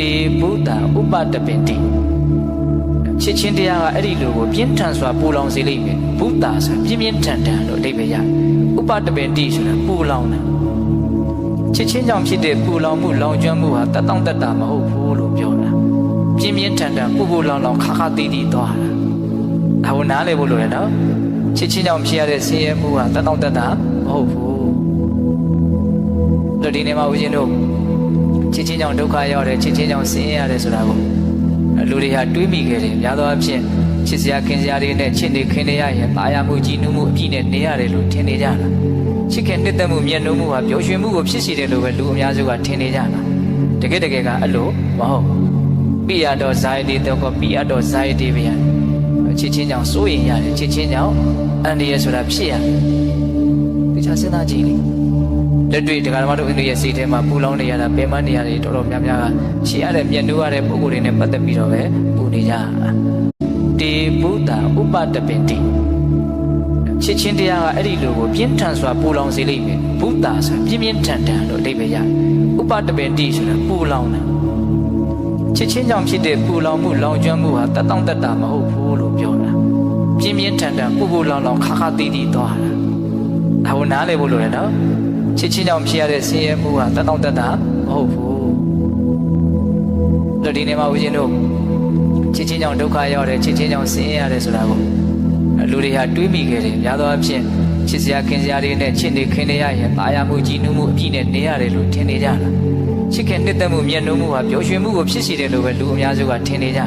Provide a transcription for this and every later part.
တေဘုဒ္ဓဥပတပင်တိချစ်ချင်းတရားကအဲ့ဒီလိုကိုပြင်းထန်စွာပူလောင်စေလိမ့်မယ်ဘုဒ္ဓဆိုပြင်းပြင်းထန်ထန်လို့အဓိပ္ပာယ်ရဥပတပင်တိဆိုတာပူလောင်တာချစ်ချင်းကြောင့်ဖြစ်တဲ့ပူလောင်မှုလောင်ကျွမ်းမှုဟာတတ်တောင့်တတ်တာမဟုတ်ဘူးလို့ပြောတာပြင်းပြင်းထန်ထန်ပူပူလောင်လောင်ခါခါတီးတီးသွားတာဒါကိုနားလည်ဖို့လိုတယ်နော်ချစ်ချင်းကြောင့်ဖြစ်ရတဲ့ဆင်းရဲမှုဟာတတ်တောင့်တတ်တာမဟုတ်ဘူးတို့ဒီနေ့မှာဦးဇင်းတို့ချစ်ချင်းကြောင့်ဒုက္ခရောက်တယ်ချစ်ချင်းကြောင့်ဆင်းရဲရတယ်ဆိုတာကိုလူတွေဟာတွေးမိခဲ့တယ်များသောအားဖြင့်ချစ်စရာခင်စရာတွေနဲ့ချစ်နေခင်နေရရင်တာယာမှုကြည်နူးမှုအပြည့်နဲ့နေရတယ်လို့ထင်နေကြတာချစ်ခင်နှစ်သက်မှုမျက်နှာမှုဟာပျော်ရွှင်မှုကိုဖြစ်စေတယ်လို့ပဲလူအများစုကထင်နေကြတာတကယ်ကအဲ့လိုမဟုတ်ပိယတော်ဇာယတိတော့ကပိယတော်ဇာယတိပဲချစ်ချင်းကြောင့်စိုးရင်ရတယ်ချစ်ချင်းကြောင့်အန္တရာယ်ဆိုတာဖြစ်ရတယ်တခြားစဉ်းစားကြည့်လေလက်တွေ့တရားဓမ္မတို့အိန္ဒိယစိတ်ထဲမှာပူလောင်နေရတာပင်မနေရတယ်တော်တော်များများကရှည်ရတဲ့မျက်နှာရတဲ့ပုံကိုယ်တွေနဲ့ပတ်သက်ပြီးတော့ပဲပူနေကြတေဘုဒ္ဓဥပတပင်တိချစ်ချင်းတရားကအဲ့ဒီလိုကိုပြင်းထန်စွာပူလောင်စေလိမ့်မယ်ဘုဒ္ဓဆိုပြင်းပြင်းထန်ထန်လို့အဓိပ္ပာယ်ရဥပတပင်တိဆိုတာပူလောင်တာချစ်ချင်းကြောင့်ဖြစ်တဲ့ပူလောင်မှုလောင်ကျွမ်းမှုဟာတတ်တောင့်တတ်တာမဟုတ်ဘူးလို့ပြောတာပြင်းပြင်းထန်ထန်ပူပူလောင်လောင်ခါခါတီးတီးသွားတာဒါကိုနားလည်ဖို့လိုတယ်နော်ချစ်ချင်းကြောင့်ဖြစ်ရတဲ့ဆင်းရဲမှုဟာတတ်တောင့်တတ်တာမဟုတ်ဘူးတို့ဒီနေ့မှာဦးဇင်းတို့ချစ်ချင်းကြောင့်ဒုက္ခရောက်တယ်ချစ်ချင်းကြောင့်ဆင်းရဲရတယ်ဆိုတာကိုလူတွေဟာတွေးမိခဲ့တယ်များသောအားဖြင့်ချစ်စရာခင်စရာတွေနဲ့ချစ်နေခင်နေရရင်တာယာမှုကြည်နူးမှုအပြည့်နဲ့နေရတယ်လို့ထင်နေကြတာချစ်ခင်နှစ်သက်မှုမျက်နှာမှုဟာပျော်ရွှင်မှုကိုဖြစ်စေတယ်လို့ပဲလူအများစုကထင်နေကြတာ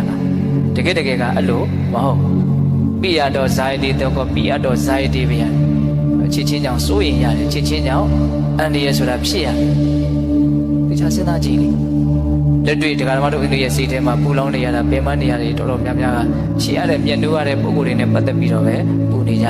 တကယ်ကအဲ့လိုမဟုတ်ပိယတော်ဇာယတိတော့ကပိယတော်ဇာယတိပဲချစ်ချင်းကြောင့်စိုးရင်ရတယ်ချစ်ချင်းကြောင့်အန္တရာယ်ဆိုတာဖြစ်ရတယ်တခြားစဉ်းစားကြည့်လေလက်တွေ့တရားဓမ္မတို့အိန္ဒိယစိတ်ထဲမှာပူလောင်နေရတာပင်မနေရတယ်တော်တော်များများကရှည်ရတဲ့မျက်နှာရတဲ့ပုံကိုယ်တွေနဲ့ပတ်သက်ပြီးတော့ပဲပူနေကြ